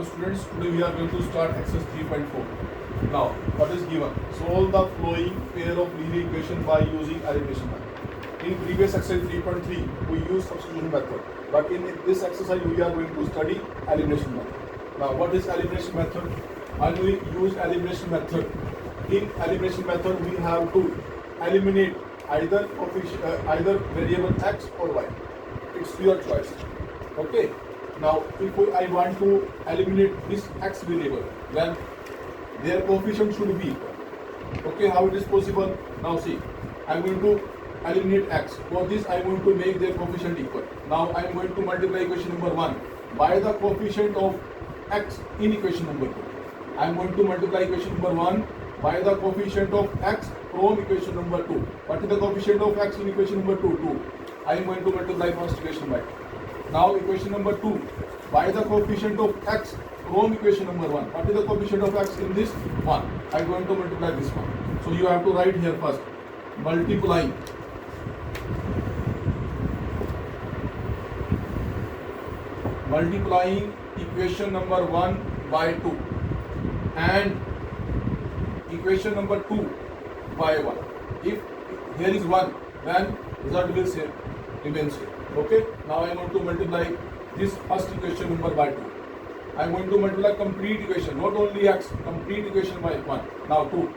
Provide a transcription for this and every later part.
students, today we are going to start exercise 3.4. Now, what is given? Solve the following pair of linear equation by using elimination method. In previous exercise 3.3, we used substitution method, but in this exercise we are going to study elimination method. Now, what is elimination method? When we use elimination method, in elimination method we have to eliminate either either variable x or y. It's your choice. Okay. Now, if I want to eliminate this x variable, then their coefficient should be equal. Okay, how it is possible? Now see, I am going to eliminate x. For this, I am going to make their coefficient equal. Now, I am going to multiply equation number 1 by the coefficient of x in equation number 2. I am going to multiply equation number 1 by the coefficient of x from equation number 2. What is the coefficient of x in equation number 2? 2. I am going to multiply first equation by 2. Now equation number 2 by the coefficient of x from equation number 1. What is the coefficient of x in this? 1. I am going to multiply this one. So you have to write here first multiplying equation number 1 by 2 and equation number 2 by 1. If here is 1, then result will remain same. Okay, now I am going to multiply this first equation number by 2. I am going to multiply complete equation, not only x, complete equation by 1. Now 2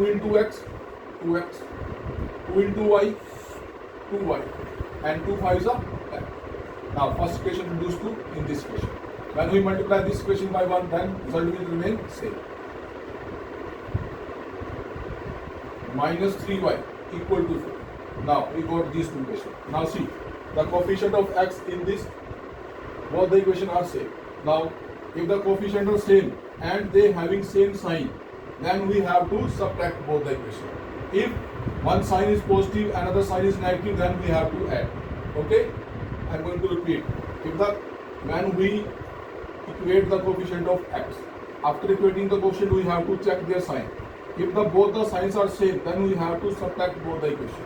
into x, 2x, 2 into y, 2y, and 2 5s are 10. Now first equation reduced to in this equation. When we multiply this equation by 1, then result will remain same. Minus 3y equal to 4. Now we got these two equations. Now see, the coefficient of x in this, both the equation are same. Now, if the coefficient are same and they having same sign, then we have to subtract both the equation. If one sign is positive, another sign is negative, then we have to add. Okay? I am going to repeat. When we equate the coefficient of x, after equating the coefficient, we have to check their sign. If both the signs are same, then we have to subtract both the equation.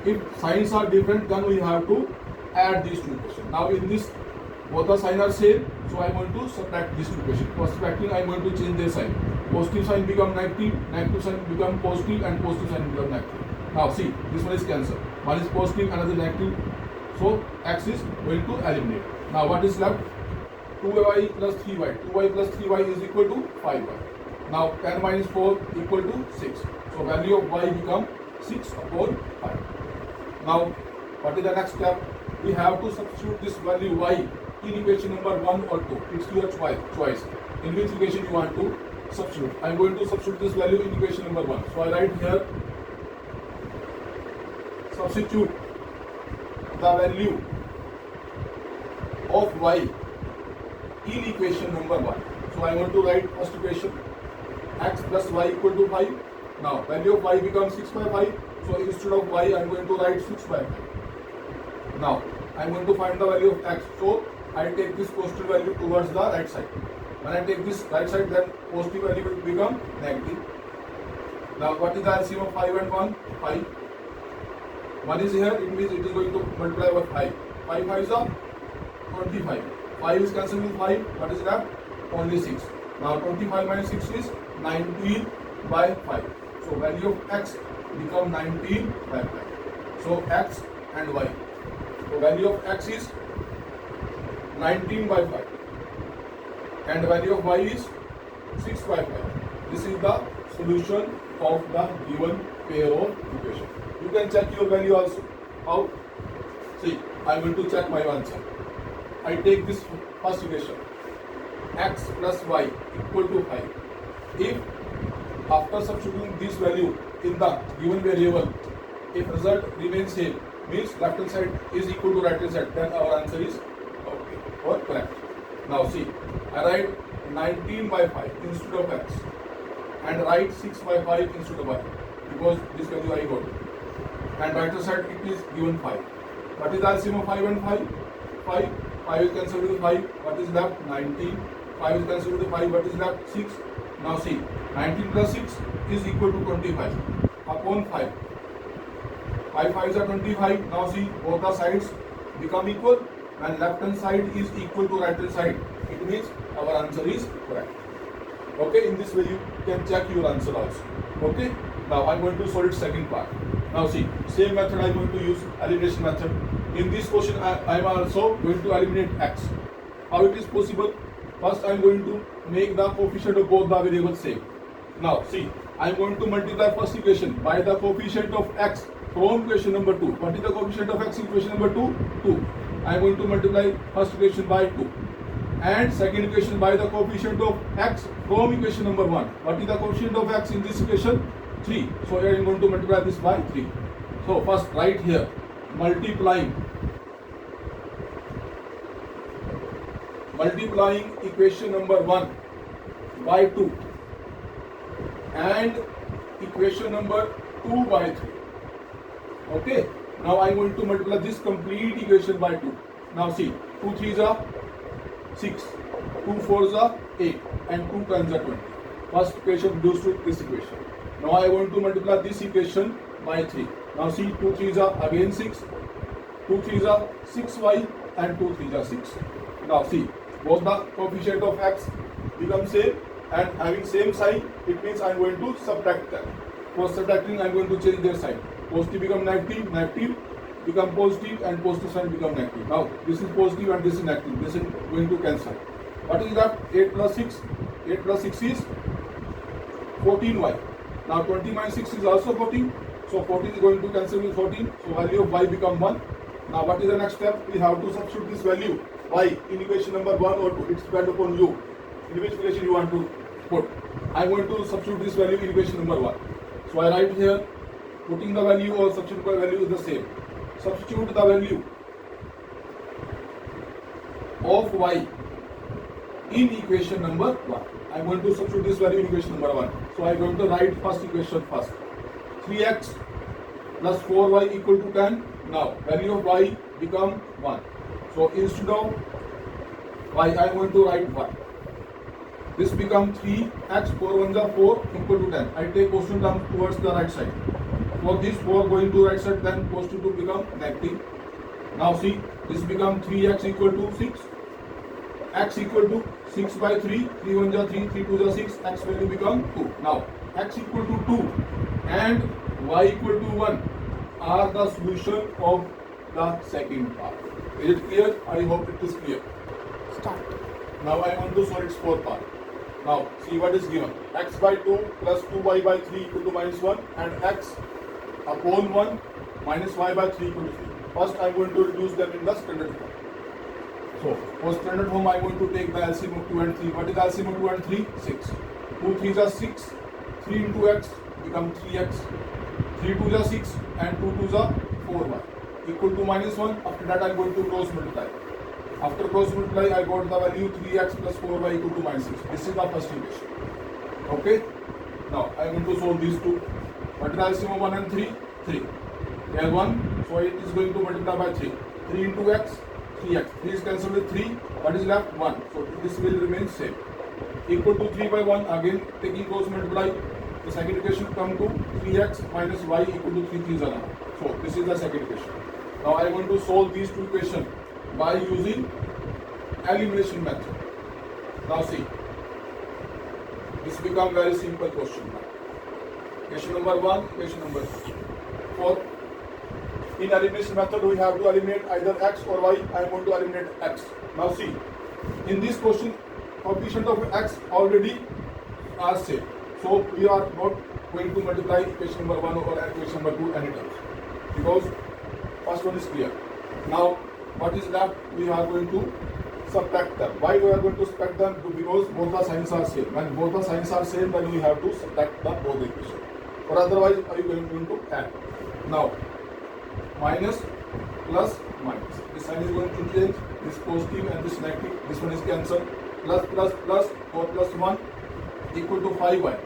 If signs are different, then we have to add these two equations. Now in this, both the signs are same, so I am going to subtract these two equations. For subtracting, I am going to change their sign. Positive sign become negative, negative sign become positive, and positive sign become negative. Now see, this one is cancelled. One is positive, another negative. So x is going to eliminate. Now what is left? 2y plus 3y. 2y plus 3y is equal to 5y. Now 10 minus 4 equal to 6. So value of y become 6 upon 5. Now, what is the next step? We have to substitute this value y in equation number 1 or 2. It's your choice. In which equation you want to substitute? I am going to substitute this value in equation number 1. So I write here, substitute the value of y in equation number 1. So I want to write first equation, x plus y equal to 5. Now, value of y becomes 6 by 5. So instead of y, I am going to write 6 by 5. Now, I am going to find the value of x. So, I take this positive value towards the right side. When I take this right side, then positive value will become negative. Now, what is the LCM of 5 and 1? 5. 1 is here, it means it is going to multiply by 5. 5 5 is 25. 5 is cancelled with 5. What is left? Only 6. Now, 25 minus 6 is 19 by 5. So, value of x become 19 by 5. So x and y. So value of x is 19 by 5 and value of y is 6 by 5. This is the solution of the given pair of equation. You can check your value also. How? See, I am going to check my answer. I take this first equation, x plus y equal to 5. If after substituting this value in the given variable, if result remains same, means left hand side is equal to right hand side, then our answer is okay or correct. Now see, I write 19 by 5 instead of x and write 6 by 5 instead of y because this value I got. And right hand side it is given 5. What is the LCM of 5 and 5? 5. 5 is cancelled with 5. What is left? 19. 5 is cancelled with 5. What is left? 6. Now see, 19 plus 6 is equal to 25 upon 5. 5 5s are 25. Now see, both the sides become equal. when left hand side is equal to right hand side, it means our answer is correct. Okay, in this way you can check your answer also. Okay, now I'm going to solve it second part. Now see, same method I'm going to use, elimination method. In this question I am also going to eliminate x. How it is possible? First I'm going to make the coefficient of both the variables same. Now see, I'm going to multiply first equation by the coefficient of x from equation number 2. What is the coefficient of x in equation number 2? 2. I'm going to multiply first equation by 2. And second equation by the coefficient of x from equation number 1. What is the coefficient of x in this equation? 3. So here I am going to multiply this by 3. So first write here, multiplying equation number 1 by 2 and equation number 2 by 3. Okay. Now I am going to multiply this complete equation by 2. Now see, 2 3s are 6, 2 4s are 8 and 2 times are 20. First equation reduced to this equation. Now I want to multiply this equation by 3. Now see, 2 3s are again 6, 2 3s are 6y and 2 3s are 6. Now see, both the coefficient of x become same and having same sign, it means I am going to subtract them. For subtracting I am going to change their sign. Positive become negative, negative become positive and positive sign become negative. Now this is positive and this is negative. This is going to cancel. What is that? 8 plus 6. 8 plus 6 is 14y. Now 20 minus 6 is also 14. So 14 is going to cancel with 14. So value of y become 1. Now what is the next step? We have to substitute this value y in equation number 1 or 2. It's depend upon you. In which equation you want to put. I am going to substitute this value in equation number 1. So I write here, putting the value or substitute the value is the same. Substitute the value of y in equation number 1. I am going to substitute this value in equation number 1. So I am going to write first equation first. 3x plus 4y equal to 10. Now value of y become 1. So instead of y I am going to write 1. This become 3x 4 1 are 4 equal to 10. I take quotient term towards the right side. For this 4 going to right side, then quotient 2 become negative. Now see, this become 3x equal to 6. X equal to 6 by 3. 3 1 are 3, 3 2 are 6. X value become 2. Now x equal to 2 and y equal to 1 are the solution of the second part. Is it clear? I hope it is clear. Start. Now I want to solve its fourth part. Now see what is given. X by 2 plus 2y by 3 equal to minus 1 and x upon 1 minus y by 3 equal to 3. First I am going to reduce them in the standard form. So for standard form I am going to take the LCM of 2 and 3. What is the LCM of 2 and 3? 6. 2 3s are 6. 3 into x become 3x. 3 2s are 6 and 2 2s are 4y equal to minus 1. After that I am going to cross multiply. After cross multiply, I got the value 3x plus 4y equal to minus 6. This is the first equation. Okay. Now I am going to solve these two. What is the LCM of 1 and 3? 3. Here 1, so it is going to multiply by 3. 3 into x, 3x. 3 is cancelled with 3. What is left? 1. So this will remain same. Equal to 3 by 1. Again taking cross multiply. The second equation come to 3x minus y equal to 3 3s are 9. So this is the second equation. Now I am going to solve these two equations by using elimination method. Now see, this become very simple question. Question number 1, question number 2. For in elimination method we have to eliminate either x or y. I am going to eliminate x. Now see, in this question coefficient of x already are same. So we are not going to multiply equation number 1 or equation number 2 any times because first one is clear. Now what is left? We are going to subtract them. Why we are going to subtract them? Because both the signs are same. When both the signs are same, then we have to subtract the both equations. Or otherwise, are you going to add? Now, minus plus minus. This sign is going to change. This positive and this negative. This one is cancelled. Plus plus plus 4 plus 1 equal to 5y.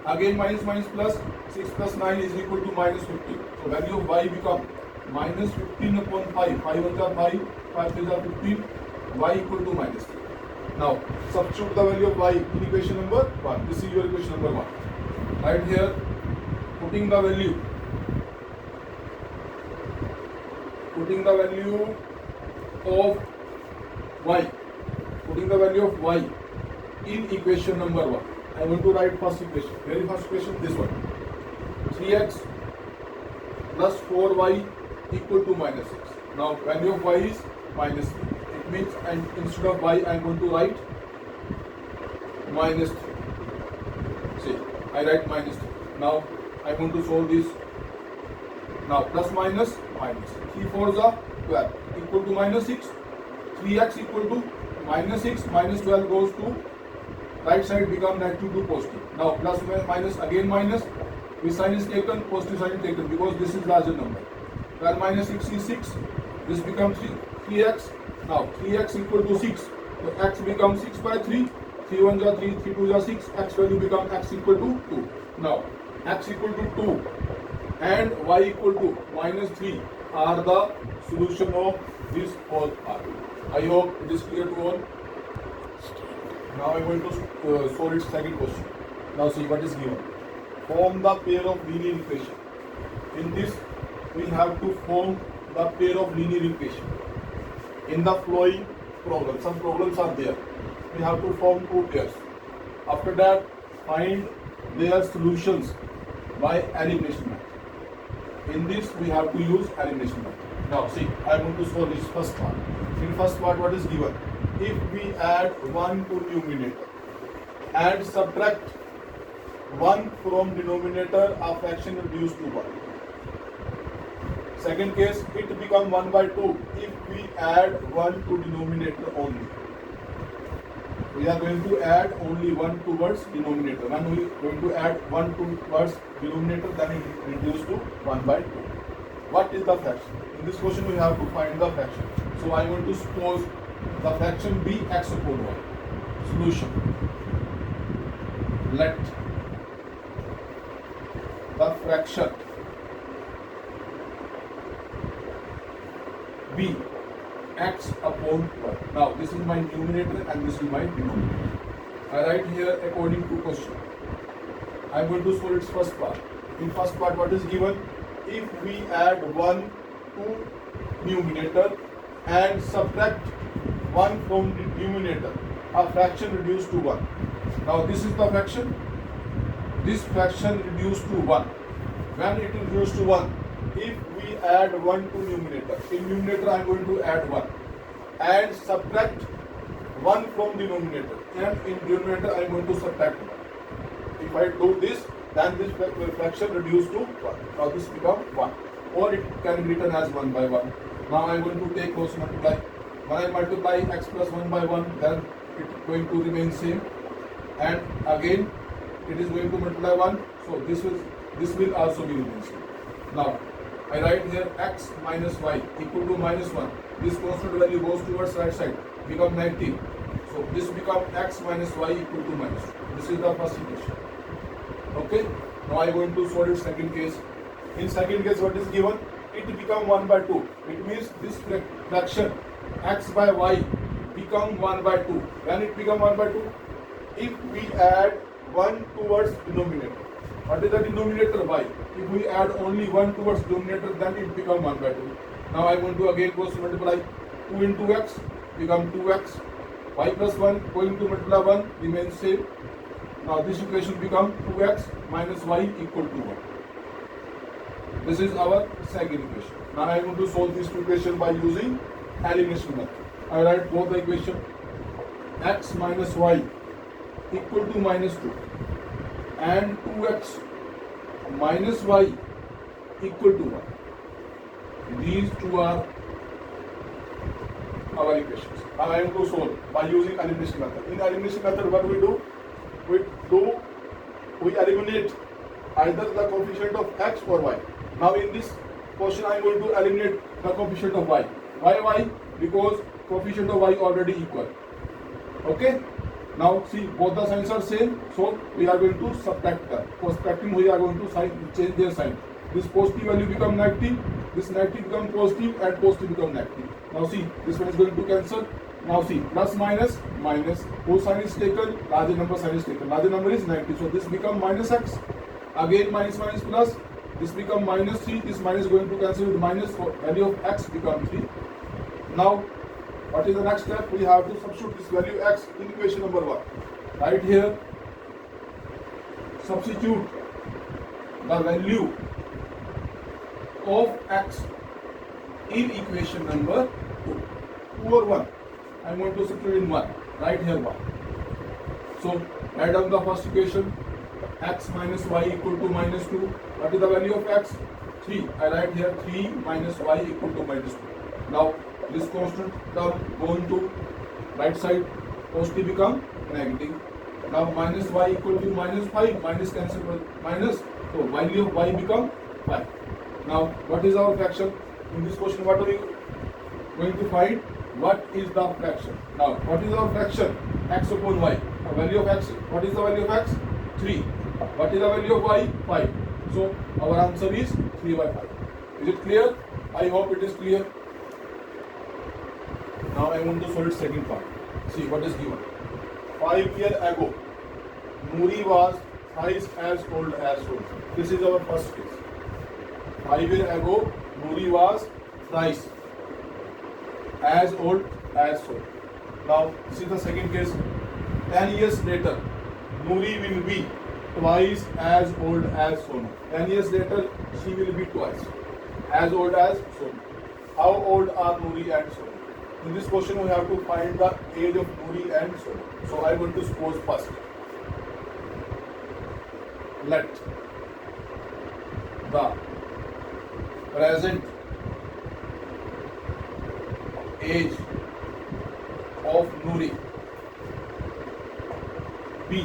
Again minus minus plus 6 plus 9 is equal to minus 15. So value of y become minus 15 upon 5. 5 1 are 5, 5 3 are 15, y equal to minus 3. Now, substitute the value of y in equation number 1. This is your equation number 1. Right here, putting the value of y, putting the value of y in equation number 1. I want to write first equation. Very first equation, this one. 3x plus 4y equal to minus 6. Now value of y is minus 3. It means, and instead of y I am going to write minus 3. See, I write minus 3. Now I want to solve this. Now plus minus minus. 3 4s are 12 equal to minus 6. 3x equal to minus 6 minus 12 goes to right side, become negative to positive. Now plus minus again minus. Which sign is taken? Positive sign is taken because this is larger number. 12 minus 6 is 6. This becomes 3x. Now 3x equal to 6. So x becomes 6 by 3. 3 1 are 3, 3 2 are 6. X value becomes x equal to 2. Now x equal to 2 and y equal to minus 3 are the solution of this whole part. I hope it is clear to all. Now I am going to solve its second question. Now see what is given. Form the pair of linear equation. In this we have to form the pair of linear equation. In the following problem, some problems are there. We have to form two pairs. After that, find their solutions by elimination method. In this we have to use elimination method. Now see, I am going to solve this first part. In first part, what is given? If we add 1 to numerator and subtract 1 from denominator, a fraction reduced to 1. Second case, it become 1 by 2 if we add 1 to denominator only. We are going to add only 1 towards denominator. When we are going to add 1 towards denominator, then it reduces to 1 by 2. What is the fraction? In this question we have to find the fraction. So I want to suppose the fraction be x upon y. Solution. Let the fraction be x upon y. Now this is my numerator and this is my denominator. I write here according to question. I am going to solve its first part. In first part, what is given? If we add 1 to numerator and subtract 1 from the numerator, a fraction reduced to 1. Now this is the fraction. This fraction reduced to 1. When it is reduced to 1, if we add 1 to numerator, in numerator I am going to add 1 and subtract 1 from denominator, and in denominator I am going to subtract 1. If I do this, then this fraction reduced to 1. Now this becomes 1, or it can be written as 1 by 1. Now I am going to take cross multiply. When I multiply x plus 1 by 1, then it is going to remain same, and again it is going to multiply 1. So this will also be remain same. Now I write here x minus y equal to minus 1. This constant value goes towards right side, become negative. So this becomes x minus y equal to minus 2. This is the first equation. Okay. Now I am going to solve its second case. In second case, what is given? It become 1 by 2. It means this fraction x by y become 1 by 2. When it become 1 by 2, if we add 1 towards denominator, what is the denominator? Y. If we add only 1 towards denominator, then it become 1 by 2. Now I want to again cross multiply. 2 into x become 2x. Y plus 1 going to multiply 1 remains same. Now this equation become 2x minus y equal to 1. This is our second equation. Now I want to solve this equation by using elimination method. I write both the equation. X minus y equal to minus 2 and 2x minus y equal to 1. These two are our equations. Now I am going to solve by using elimination method. In elimination method, what we do? We eliminate either the coefficient of x or y. Now in this question I am going to eliminate the coefficient of y. Why y? Because coefficient of y already equal. Okay. Now see, both the signs are same, so we are going to subtract them. For subtracting, we are going to change their sign. This positive value become negative, this negative become positive, and positive become negative. Now see, this one is going to cancel. Now see, plus minus minus, whose sign is taken? Larger number sign is taken. Larger number is negative, so this become minus x. Again minus minus plus, this become minus 3. This minus is going to cancel with minus. Value of x become 3. Now What is the next step? We have to substitute this value x in equation number 1. Right here, substitute the value of x in equation number 2. 2 or 1? I am going to substitute in 1. Right here 1. So write down the first equation. X minus y equal to minus 2. What is the value of x? 3. I write here 3 minus y equal to minus 2. Now this constant term go into right side, positive become negative. Now minus y equal to minus 5, minus cancel with minus, so value of y become 5. Now what is our fraction? In this question what are we going to find? What is the fraction? Now what is our fraction? X upon y. The value of x, what is the value of x? 3. What is the value of y? 5. So our answer is 3 by 5. Is it clear? I hope it is clear. Now I want to solve second part. See what is given. 5 years ago, Noori was thrice as old as Sonu. This is our first case. 5 years ago, Noori was thrice as old as Sonu. Now this is the second case. 10 years later, Noori will be twice as old as Sonu. 10 years later, she will be twice as old as Sonu. How old are Noori and Sonu? In this question, we have to find the age of Noori and Sonu. So I want to suppose first. Let the present age of Noori be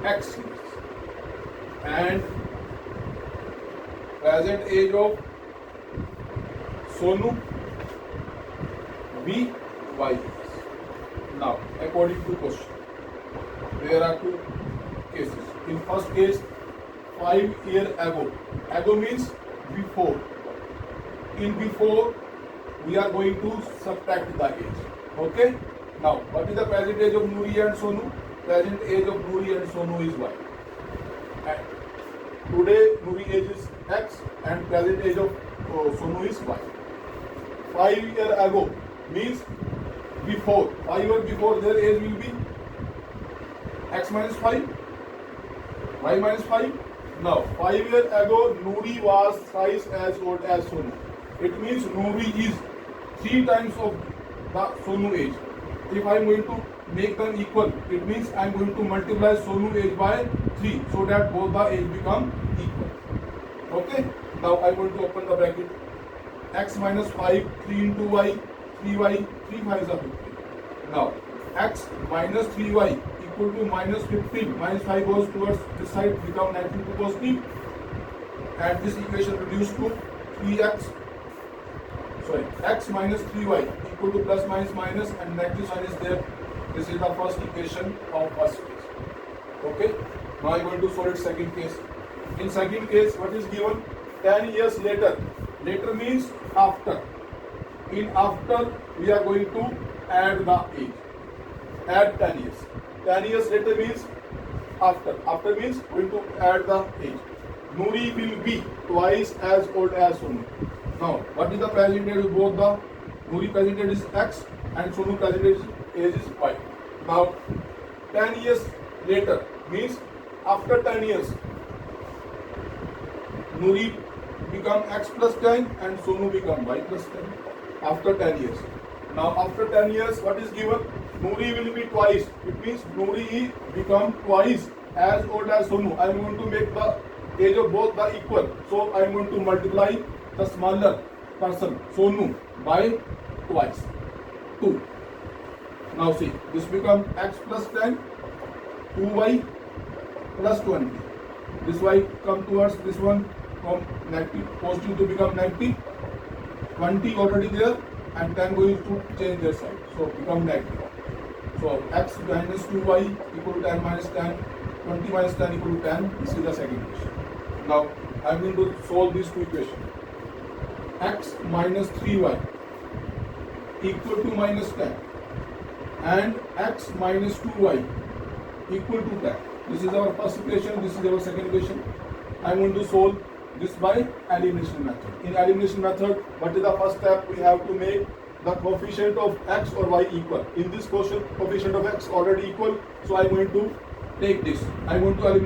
X years and present age of Sonu be Y years. Now, according to question, there are two cases. In first case, 5 years ago. Ago means before. In before, we are going to subtract the age. Okay? Now, what is the present age of Noori and Sonu? Present age of Noori and Sonu is Y. And today, Noori age is X and present age of Sonu is Y. 5 years ago means before. 5 years before, their age will be X minus 5, Y minus 5. Now, 5 years ago, Noori was thrice as old as Sonu. It means Noori is 3 times of the Sonu age. If I am going to make them equal, it means I am going to multiply Sonu age by 3 so that both the age become equal. Okay? Now I am going to open the bracket. X minus 5, 3 into y, 3y, 3 5 is 15. Now, x minus 3y equal to minus 15. Minus 5 goes towards this side, become 19 to positive. And this equation reduced to 3x. Sorry, x minus 3y equal to plus minus minus and negative sign is there. This is the first equation of first case. Okay. Now I am going to solve it second case. In second case, what is given? 10 years later. Later means after. In after, we are going to add the age. Add 10 years. 10 years later means after. After means going to add the age. Noori will be twice as old as Sonu. Now, what is the present age of both the Noori present age is X and Sonu present age is Y. Now, 10 years later means after 10 years, Noori become X plus 10 and Sonu become Y plus 10 after 10 years. Now, after 10 years, what is given? Noori will be twice. It means Noori become twice as old as Sonu. I am going to make the age of both the equal. So, I am going to multiply the smaller person Sonu by twice 2. Now see, this become X plus 10, 2y plus 20. This y come towards this one from negative, positive to become negative. 20 already there and 10 going to change their side. So become negative. So x minus 2y equal to 10 minus 10, 20 minus 10 equal to 10. This is the second equation. Now I am going to solve these two equations. X minus 3y equal to minus 10 and x minus 2y equal to 10. This is our first equation, this is our second equation. I am going to solve this by elimination method. In elimination method, what is the first step we have to make? the coefficient of x or y equal. In this question, coefficient of x already equal, so I am going to take this. I want to eliminate